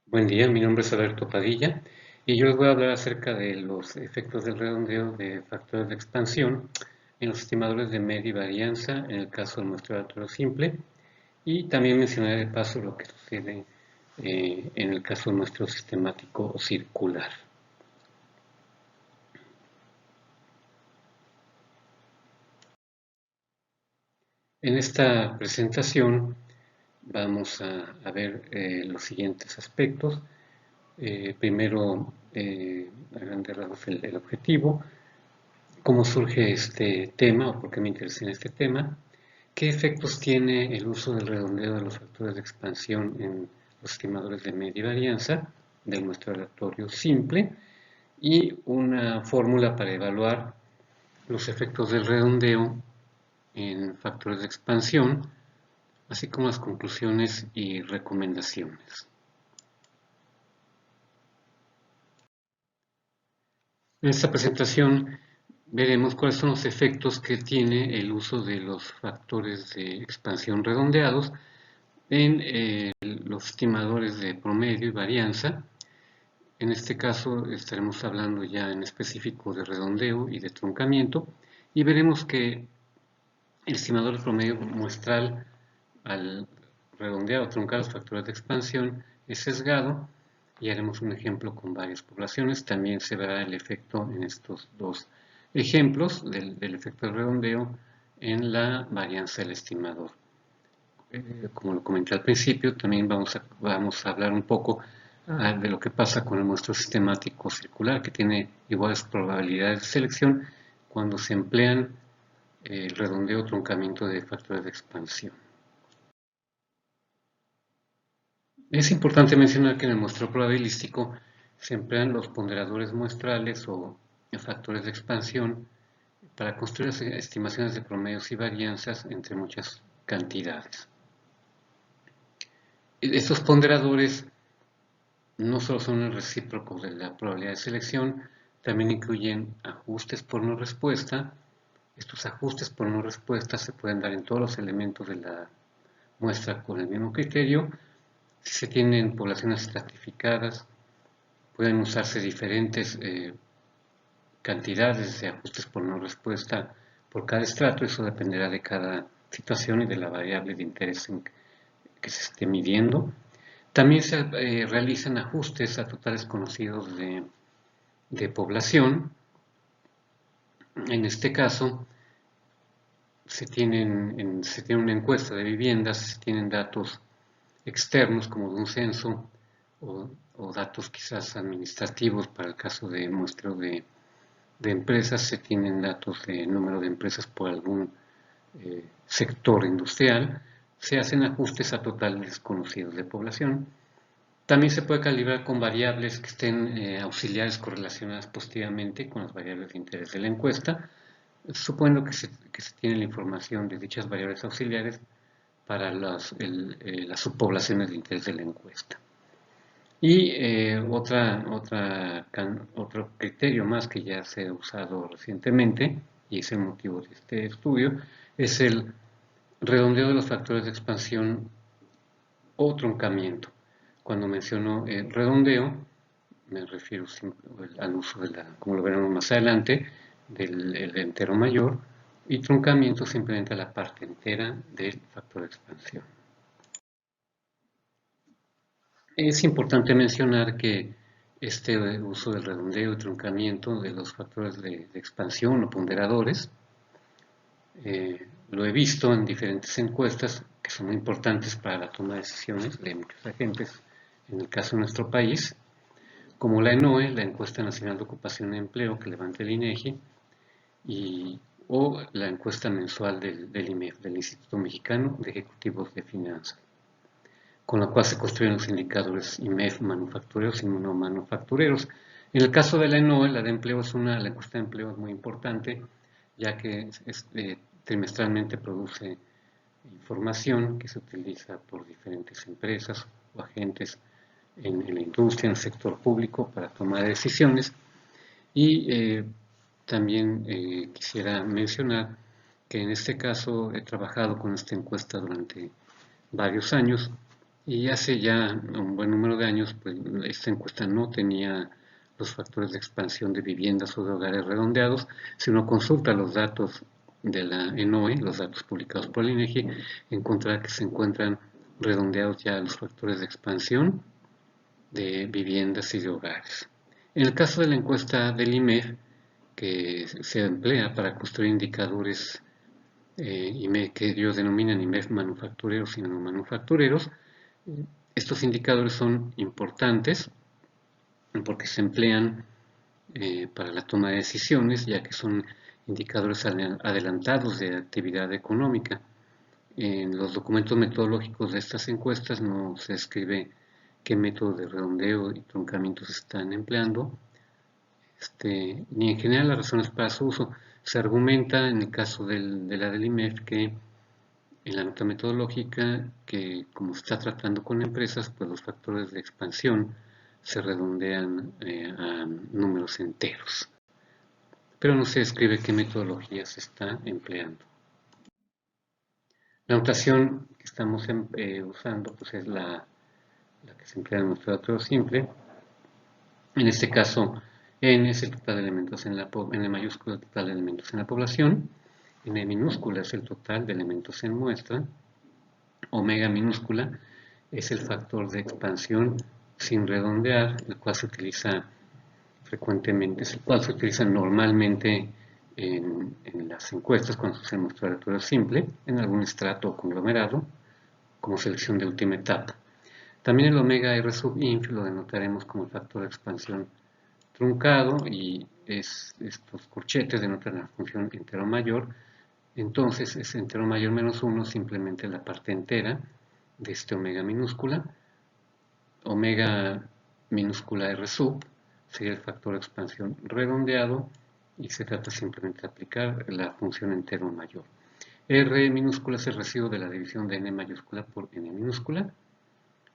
Buen día, mi nombre es Alberto Padilla y yo les voy a hablar acerca de los efectos del redondeo de factores de expansión en los estimadores de media y varianza en el caso del muestreo aleatorio simple, y también mencionaré de paso lo que sucede en el caso del muestreo sistemático o circular. En esta presentación vamos a ver los siguientes aspectos. Primero, a grandes rasgos, el objetivo, cómo surge este tema o por qué me interesé en este tema, qué efectos tiene el uso del redondeo de los factores de expansión en los estimadores de media varianza del muestreo aleatorio simple, y una fórmula para evaluar los efectos del redondeo en factores de expansión, así como las conclusiones y recomendaciones. En esta presentación veremos cuáles son los efectos que tiene el uso de los factores de expansión redondeados en los estimadores de promedio y varianza. En este caso estaremos hablando ya en específico de redondeo y de truncamiento, y veremos que el estimador de promedio muestral, al redondear o truncar los factores de expansión, es sesgado, y haremos un ejemplo con varias poblaciones. También se verá el efecto en estos dos ejemplos del efecto del redondeo en la varianza del estimador. Como lo comenté al principio, también vamos a hablar un poco de lo que pasa con el muestreo sistemático circular, que tiene iguales probabilidades de selección cuando se emplean el redondeo o truncamiento de factores de expansión. Es importante mencionar que en el muestreo probabilístico se emplean los ponderadores muestrales o factores de expansión para construir las estimaciones de promedios y varianzas entre muchas cantidades. Estos ponderadores no solo son el recíproco de la probabilidad de selección, también incluyen ajustes por no respuesta. Estos ajustes por no respuesta se pueden dar en todos los elementos de la muestra con el mismo criterio. Si se tienen poblaciones estratificadas, pueden usarse diferentes cantidades de ajustes por no respuesta por cada estrato. Eso dependerá de cada situación y de la variable de interés que se esté midiendo. También se realizan ajustes a totales conocidos de población. En este caso, se tiene una encuesta de viviendas, se tienen datos externos como de un censo, o datos quizás administrativos. Para el caso de muestreo de empresas, se tienen datos de número de empresas por algún sector industrial. Se hacen ajustes a totales conocidos de población. También se puede calibrar con variables que estén auxiliares correlacionadas positivamente con las variables de interés de la encuesta, suponiendo que se tiene la información de dichas variables auxiliares para las subpoblaciones de interés de la encuesta. Y otro criterio más que ya se ha usado recientemente, y es el motivo de este estudio, es el redondeo de los factores de expansión o truncamiento. Cuando menciono redondeo, me refiero al uso como lo veremos más adelante, del entero mayor, y truncamiento simplemente a la parte entera del factor de expansión. Es importante mencionar que este uso del redondeo y truncamiento de los factores de expansión o ponderadores, lo he visto en diferentes encuestas que son muy importantes para la toma de decisiones de muchos agentes, en el caso de nuestro país, como la ENOE, la Encuesta Nacional de Ocupación y Empleo que levanta el INEGI, o la encuesta mensual del IMEF, del Instituto Mexicano de Ejecutivos de Finanzas, con la cual se construyen los indicadores IMEF manufactureros y no manufactureros. En el caso de la ENOE, la encuesta de empleo es muy importante, ya que trimestralmente produce información que se utiliza por diferentes empresas o agentes en la industria, en el sector público, para tomar decisiones. Y también quisiera mencionar que en este caso he trabajado con esta encuesta durante varios años, Y hace ya un buen número de años, pues esta encuesta no tenía los factores de expansión de viviendas o de hogares redondeados. Si uno consulta los datos de la ENOE, los datos publicados por el INEGI, encontrará que se encuentran redondeados ya los factores de expansión de viviendas y de hogares. En el caso de la encuesta del IMEF, que se emplea para construir indicadores que ellos denominan IMEF manufactureros y no manufactureros, estos indicadores son importantes porque se emplean para la toma de decisiones, ya que son indicadores adelantados de actividad económica. En los documentos metodológicos de estas encuestas no se escribe qué método de redondeo y truncamiento se están empleando, ni en general las razones para su uso. Se argumenta en el caso de la del IMEF que en la nota metodológica que como está tratando con empresas, pues los factores de expansión se redondean a números enteros. Pero no se describe qué metodología se está empleando. La notación que estamos usando pues es la que se emplea en nuestro dato simple. En este caso, N es el total de elementos N mayúscula el total de elementos en la población, N minúscula es el total de elementos en muestra, omega minúscula es el factor de expansión sin redondear, el cual se utiliza frecuentemente, es el cual se utiliza normalmente en las encuestas cuando se hace muestreo simple, en algún estrato o conglomerado, como selección de última etapa. También el omega R sub inf lo denotaremos como el factor de expansión truncado y estos corchetes denotan la función entero mayor. Entonces es entero mayor menos 1 simplemente la parte entera de este omega minúscula. Omega minúscula R sub sería el factor de expansión redondeado y se trata simplemente de aplicar la función entero mayor. R minúscula es el residuo de la división de N mayúscula por N minúscula.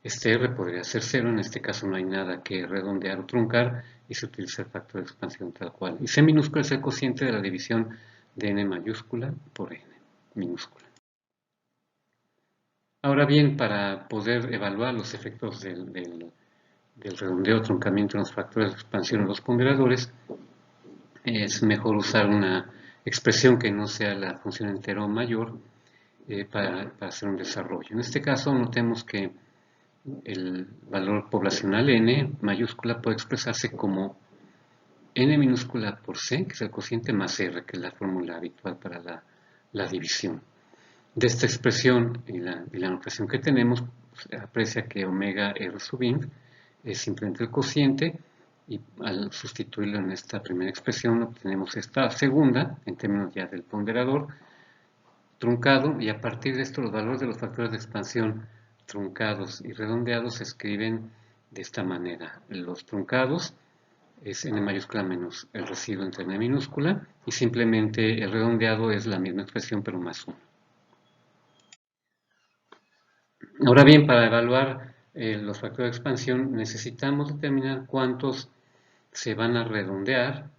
Este R podría ser 0, en este caso no hay nada que redondear o truncar y se utiliza el factor de expansión tal cual. Y C minúscula es el cociente de la división de N mayúscula por N minúscula. Ahora bien, para poder evaluar los efectos del redondeo o truncamiento en los factores de expansión o los ponderadores, es mejor usar una expresión que no sea la función entero mayor para hacer un desarrollo. En este caso, notemos que el valor poblacional n mayúscula puede expresarse como n minúscula por c, que es el cociente, más r, que es la fórmula habitual para la división. De esta expresión y la notación que tenemos, se aprecia que omega r sub inf es simplemente el cociente, y al sustituirlo en esta primera expresión obtenemos esta segunda, en términos ya del ponderador, truncado, y a partir de esto los valores de los factores de expansión truncados y redondeados se escriben de esta manera. Los truncados es n mayúscula menos el residuo entre n minúscula, y simplemente el redondeado es la misma expresión pero más 1. Ahora bien, para evaluar los factores de expansión necesitamos determinar cuántos se van a redondear,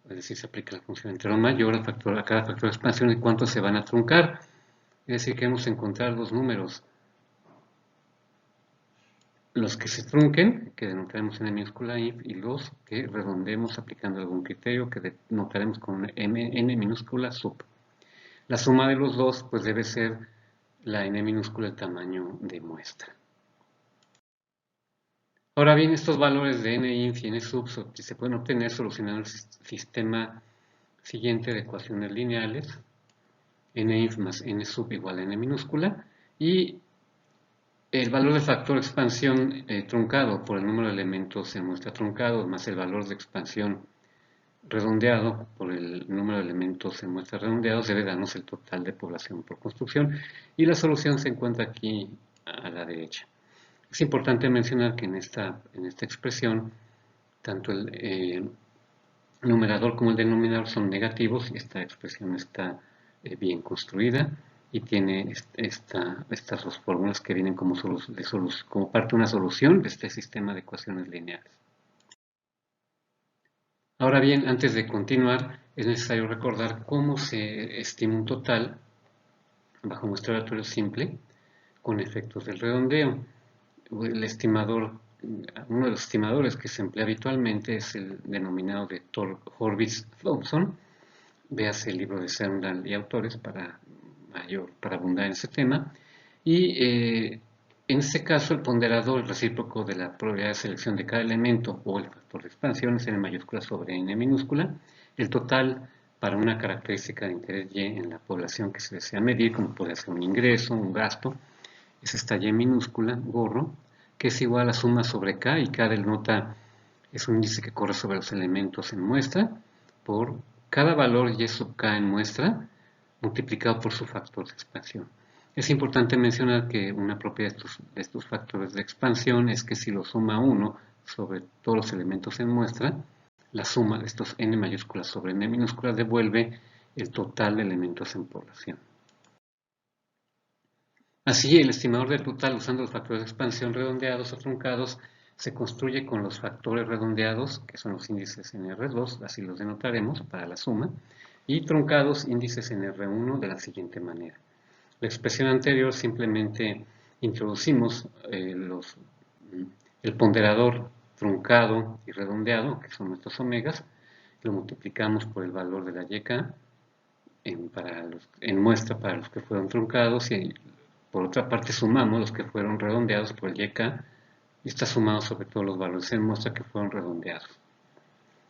es decir, se aplica la función entero mayor a cada factor de expansión, y cuántos se van a truncar. Es decir, queremos encontrar los números, los que se trunquen, que denotaremos en minúscula inf, y los que redondemos aplicando algún criterio que denotaremos con n minúscula sub. La suma de los dos pues debe ser la n minúscula el tamaño de muestra. Ahora bien, estos valores de n inf y n sub se pueden obtener solucionando el sistema siguiente de ecuaciones lineales, n inf más n sub igual a n minúscula, y el valor del factor de expansión truncado por el número de elementos en muestra truncado más el valor de expansión redondeado por el número de elementos en muestra redondeados debe darnos el total de población por construcción, y la solución se encuentra aquí a la derecha. Es importante mencionar que en esta expresión tanto el numerador como el denominador son negativos, y esta expresión está bien construida y tiene estas dos fórmulas que vienen como parte de una solución de este sistema de ecuaciones lineales. Ahora bien, antes de continuar, es necesario recordar cómo se estima un total bajo muestra aleatorio simple con efectos del redondeo. el estimador, uno de los estimadores que se emplea habitualmente es el denominado de Horvitz-Thompson. Véase el libro de Sandel y autores para abundar en ese tema. Y en este caso el ponderador, el recíproco de la probabilidad de selección de cada elemento o el factor de expansión es n mayúscula sobre n minúscula. El total para una característica de interés y en la población que se desea medir, como puede ser un ingreso, un gasto, es esta y minúscula, gorro, que es igual a suma sobre k, y k denota es un índice que corre sobre los elementos en muestra, por cada valor y sub k en muestra, multiplicado por su factor de expansión. Es importante mencionar que una propiedad de estos factores de expansión es que si lo suma 1 sobre todos los elementos en muestra, la suma de estos n mayúsculas sobre n minúscula devuelve el total de elementos en población. Así, el estimador del total usando los factores de expansión redondeados o truncados se construye con los factores redondeados, que son los índices en R2, así los denotaremos para la suma, y truncados índices en R1 de la siguiente manera. La expresión anterior simplemente introducimos el ponderador truncado y redondeado, que son nuestros omegas, lo multiplicamos por el valor de la YK en muestra para los que fueron truncados, y por otra parte sumamos los que fueron redondeados por el YK, y está sumado sobre todos los valores en muestra que fueron redondeados.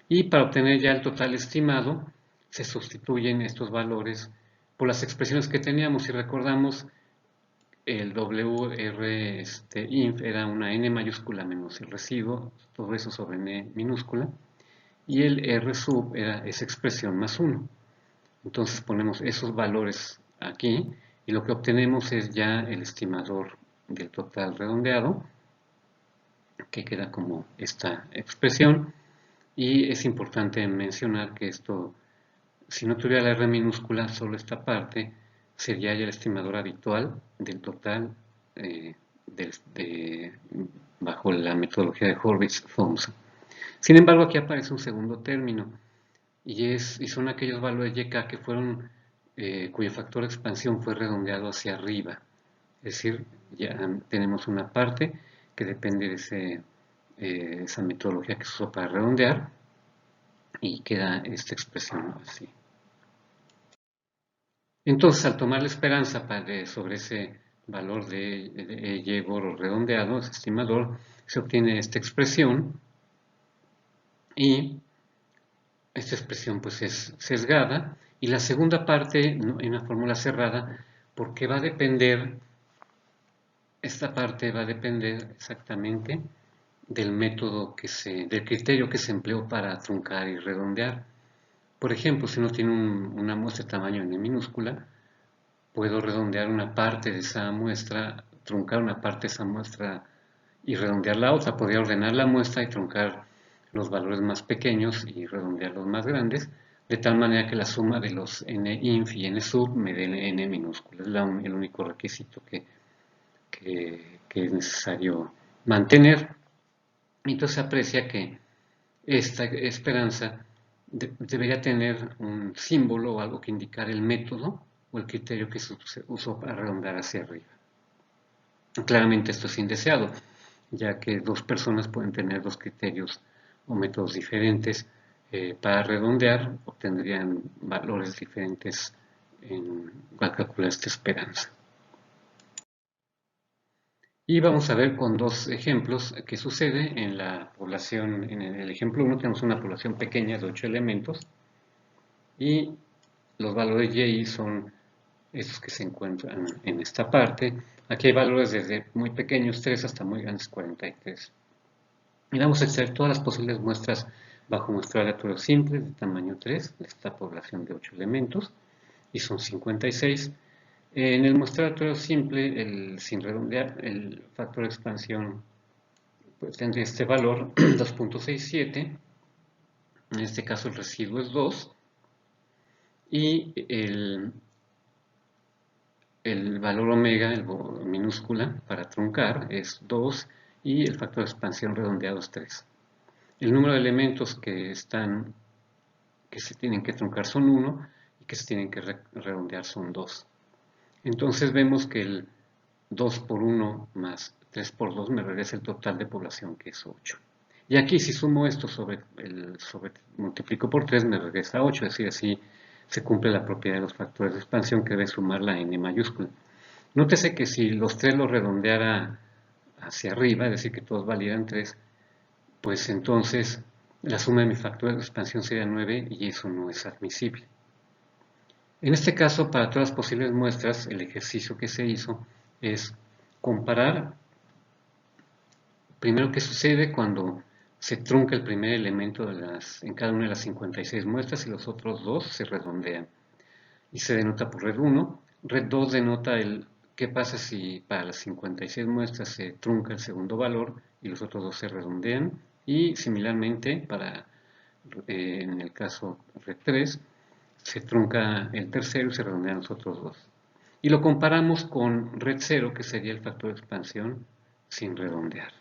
Y para obtener ya el total estimado, se sustituyen estos valores por las expresiones que teníamos. Si recordamos, el WR inf era una n mayúscula menos el residuo, todo eso sobre n minúscula, y el R sub era esa expresión más 1. Entonces ponemos esos valores aquí, y lo que obtenemos es ya el estimador del total redondeado, que queda como esta expresión. Y es importante mencionar que esto, si no tuviera la R minúscula, solo esta parte sería ya el estimador habitual del total bajo la metodología de Horvitz-Thompson. Sin embargo, aquí aparece un segundo término, y son aquellos valores YK que fueron, cuyo factor de expansión fue redondeado hacia arriba. Es decir, ya tenemos una parte que depende de esa metodología que se usó para redondear, y queda esta expresión así. Entonces, al tomar la esperanza sobre ese valor de Y gorro redondeado, ese estimador, se obtiene esta expresión, y esta expresión pues es sesgada, y la segunda parte en una fórmula cerrada, porque esta parte va a depender exactamente del método del criterio que se empleó para truncar y redondear. Por ejemplo, si uno tiene una muestra de tamaño n minúscula, puedo redondear una parte de esa muestra, truncar una parte de esa muestra y redondear la otra. Podría ordenar la muestra y truncar los valores más pequeños y redondear los más grandes, de tal manera que la suma de los n inf y n sub me dé n minúscula. Es el único requisito que es necesario mantener. Entonces se aprecia que esta esperanza debería tener un símbolo o algo que indicar el método o el criterio que se usó para redondear hacia arriba. Claramente esto es indeseado, ya que dos personas pueden tener dos criterios o métodos diferentes para redondear, obtendrían valores diferentes al calcular esta esperanza. Y vamos a ver con dos ejemplos qué sucede en la población. En el ejemplo 1 tenemos una población pequeña de 8 elementos, y los valores Y son estos que se encuentran en esta parte. Aquí hay valores desde muy pequeños, 3, hasta muy grandes, 43. Y vamos a extraer todas las posibles muestras bajo muestra aleatorio simple de tamaño 3, de esta población de 8 elementos, y son 56. En el muestreo aleatorio simple, sin redondear, el factor de expansión pues tendría este valor 2.67. En este caso el residuo es 2, y el valor omega, el minúscula, para truncar es 2, y el factor de expansión redondeado es 3. El número de elementos que se tienen que truncar son 1, y que se tienen que redondear son 2. Entonces vemos que el 2 por 1 más 3 por 2 me regresa el total de población, que es 8. Y aquí si sumo esto multiplico por 3 me regresa 8, es decir, así se cumple la propiedad de los factores de expansión, que debe sumar la n mayúscula. Nótese que si los 3 los redondeara hacia arriba, es decir, que todos valieran 3, pues entonces la suma de mis factores de expansión sería 9 y eso no es admisible. En este caso, para todas las posibles muestras, el ejercicio que se hizo es comparar primero qué sucede cuando se trunca el primer elemento en cada una de las 56 muestras y los otros dos se redondean. Y se denota por red 1. Red 2 denota qué pasa si para las 56 muestras se trunca el segundo valor y los otros dos se redondean. Y similarmente, en el caso red 3, se trunca el tercero y se redondean los otros dos. Y lo comparamos con red 0, que sería el factor de expansión sin redondear.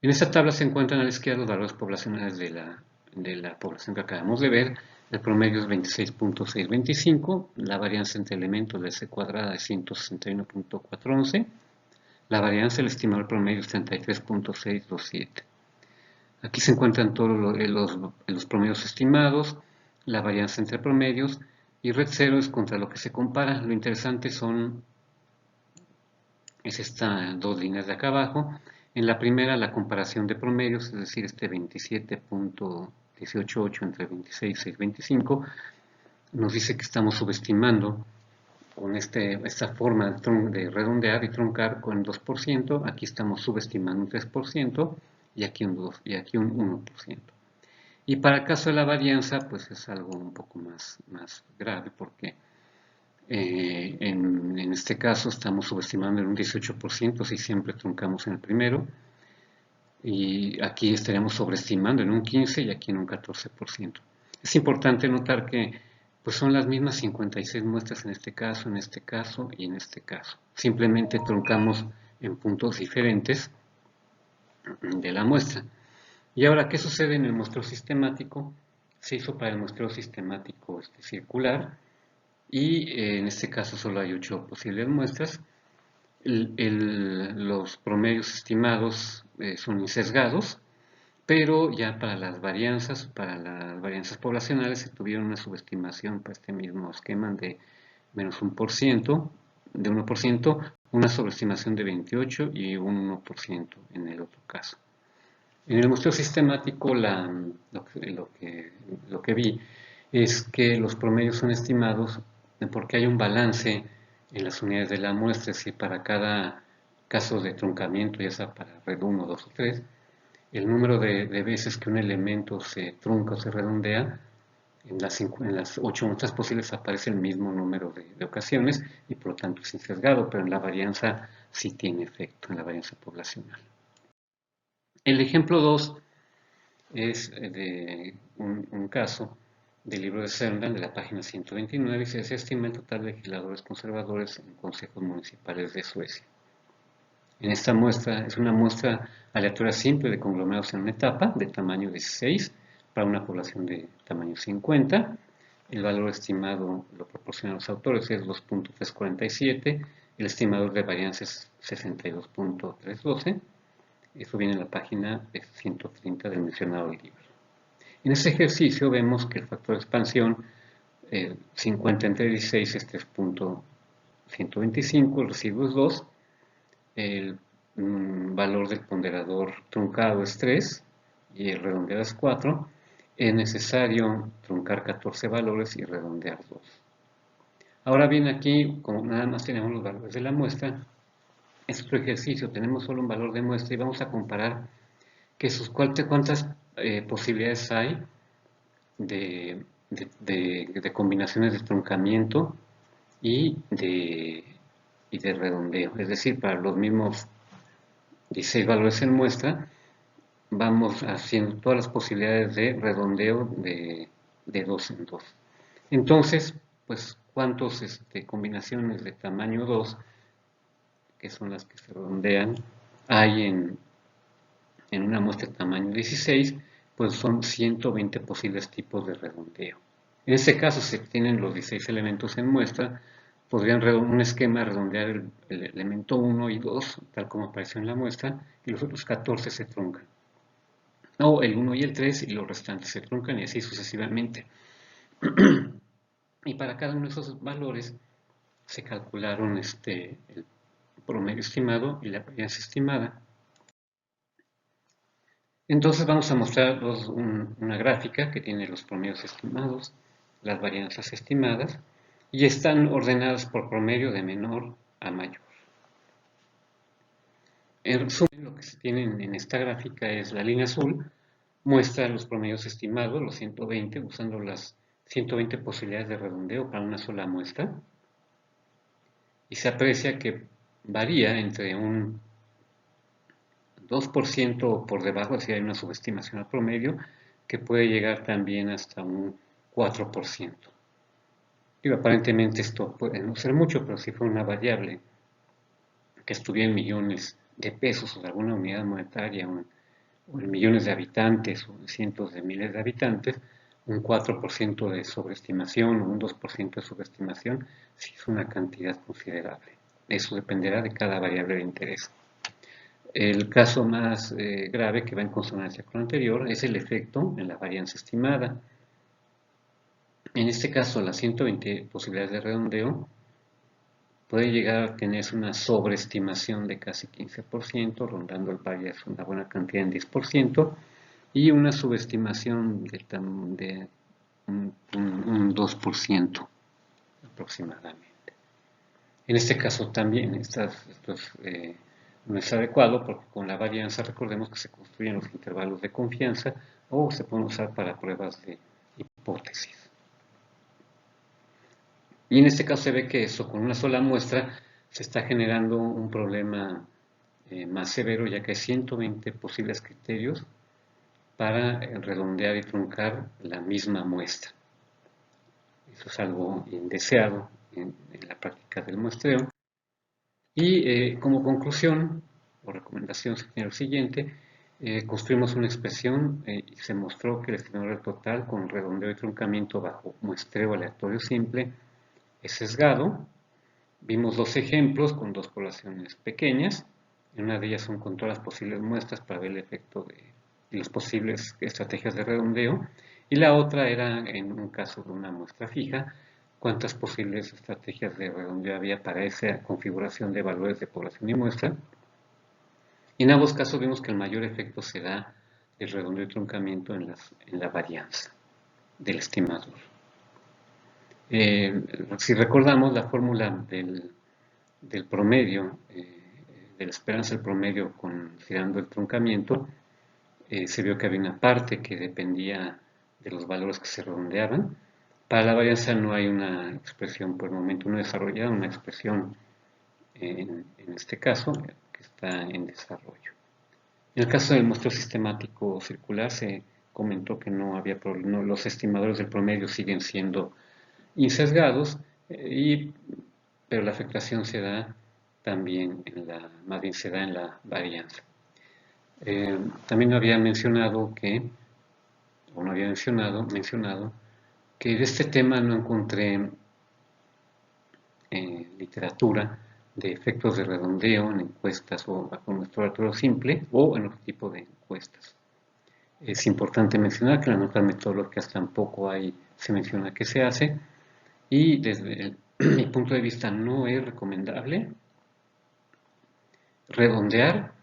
En esta tabla se encuentran a la izquierda los valores poblacionales de la población que acabamos de ver. El promedio es 26.625, la varianza entre elementos de C cuadrada es 161.411, la varianza del estimado promedio es 33.627. Aquí se encuentran todos los promedios estimados, la varianza entre promedios, y red 0 es contra lo que se compara. Lo interesante es estas dos líneas de acá abajo. En la primera, la comparación de promedios, es decir, este 27.188 entre 26.625, nos dice que estamos subestimando con esta forma de redondear y truncar con 2%, aquí estamos subestimando un 3% y aquí un 1%. Y para el caso de la varianza, pues es algo un poco más grave, porque en este caso estamos subestimando en un 18% si siempre truncamos en el primero, y aquí estaríamos sobreestimando en un 15% y aquí en un 14%. Es importante notar que pues son las mismas 56 muestras en este caso y en este caso. Simplemente truncamos en puntos diferentes de la muestra. Y ahora, ¿qué sucede en el muestreo sistemático? Se hizo para el muestreo sistemático circular, y en este caso solo hay 8 posibles muestras. Los promedios estimados son insesgados, pero ya para las varianzas poblacionales se tuvieron una subestimación para este mismo esquema de menos 1%, de 1%, una sobreestimación de 28 y un 1% en el otro caso. En el muestreo sistemático lo que vi es que los promedios son estimados porque hay un balance en las unidades de la muestra, es decir, para cada caso de truncamiento, ya sea para red 1, 2 o 3, el número de veces que un elemento se trunca o se redondea, en las 8 muestras posibles aparece el mismo número de ocasiones y por lo tanto es sesgado, pero en la varianza sí tiene efecto, en la varianza poblacional. El ejemplo 2 es de un caso del libro de Serndan, de la página 129, y se estima el total de legisladores conservadores en consejos municipales de Suecia. En esta muestra, es una muestra aleatoria simple de conglomerados en una etapa de tamaño 16 para una población de tamaño 50. El valor estimado lo proporcionan los autores, es 2.347, el estimador de varianza es 62.312. Eso viene en la página 130 del mencionado libro. En este ejercicio vemos que el factor de expansión 50 entre 16 es 3.125, el residuo es 2, el valor del ponderador truncado es 3 y el redondeado es 4. Es necesario truncar 14 valores y redondear 2. Ahora bien, aquí, como nada más tenemos los valores de la muestra, es otro ejercicio, tenemos solo un valor de muestra y vamos a comparar cuántas posibilidades hay de combinaciones de truncamiento y de redondeo. Es decir, para los mismos 16 valores en muestra, vamos haciendo todas las posibilidades de redondeo de 2 en 2. Entonces, pues, ¿cuántas combinaciones de tamaño 2, que son las que se redondean, hay en una muestra de tamaño 16? Pues son 120 posibles tipos de redondeo. En este caso, se tienen los 16 elementos en muestra, podrían un esquema redondear el elemento 1 y 2, tal como apareció en la muestra, y los otros 14 se truncan. O el 1 y el 3 y los restantes se truncan y así sucesivamente. Y para cada uno de esos valores se calcularon el promedio estimado y la varianza estimada. Entonces vamos a mostrar una gráfica que tiene los promedios estimados, las varianzas estimadas, y están ordenadas por promedio de menor a mayor. En resumen, lo que se tiene en esta gráfica es la línea azul, muestra los promedios estimados, los 120, usando las 120 posibilidades de redondeo para una sola muestra, y se aprecia que varía entre un 2% por debajo, si hay una subestimación al promedio, que puede llegar también hasta un 4%. Y aparentemente esto puede no ser mucho, pero si fuera una variable que estuviera en millones de pesos o de alguna unidad monetaria, o en millones de habitantes o en cientos de miles de habitantes, un 4% de sobreestimación o un 2% de subestimación sí es una cantidad considerable. Eso dependerá de cada variable de interés. El caso más grave, que va en consonancia con lo anterior, es el efecto en la varianza estimada. En este caso, las 120 posibilidades de redondeo puede llegar a tener una sobreestimación de casi 15%, rondando el variance una buena cantidad en 10%, y una subestimación de un 2% aproximadamente. En este caso también no es adecuado, porque con la varianza recordemos que se construyen los intervalos de confianza o se pueden usar para pruebas de hipótesis. Y en este caso se ve que eso, con una sola muestra, se está generando un problema más severo, ya que hay 120 posibles criterios para redondear y truncar la misma muestra. Eso es algo indeseado en la práctica del muestreo. Y como conclusión o recomendación se tiene lo siguiente: construimos una expresión y se mostró que el estimador total con redondeo y truncamiento bajo muestreo aleatorio simple es sesgado. Vimos dos ejemplos con dos poblaciones pequeñas. En una de ellas son con todas las posibles muestras para ver el efecto de las posibles estrategias de redondeo, y la otra era en un caso de una muestra fija, cuántas posibles estrategias de redondeo había para esa configuración de valores de población y muestra. Y en ambos casos vimos que el mayor efecto se da el redondeo y truncamiento en la varianza del estimador. Si recordamos la fórmula del promedio, de la esperanza del promedio considerando el truncamiento, se vio que había una parte que dependía de los valores que se redondeaban. Para la varianza no hay una expresión por el momento no desarrollada, una expresión en este caso que está en desarrollo. En el caso del muestreo sistemático circular se comentó que no había problema, los estimadores del promedio siguen siendo insesgados, pero la afectación se da también más bien se da en la varianza. También había mencionado que de este tema no encontré literatura de efectos de redondeo en encuestas o bajo muestreo aleatorio simple o en otro tipo de encuestas. Es importante mencionar que en las notas metodológicas tampoco se menciona que se hace, y desde mi punto de vista no es recomendable redondear,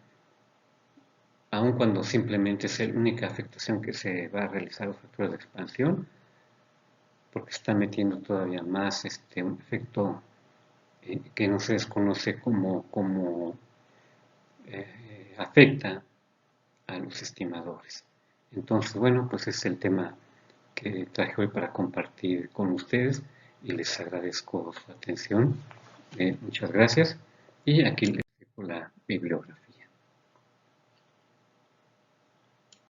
aun cuando simplemente es la única afectación que se va a realizar los factores de expansión, porque está metiendo todavía más un efecto que no se desconoce cómo afecta a los estimadores. Entonces, bueno, pues es el tema que traje hoy para compartir con ustedes y les agradezco su atención. Muchas gracias, y aquí les dejo la bibliografía.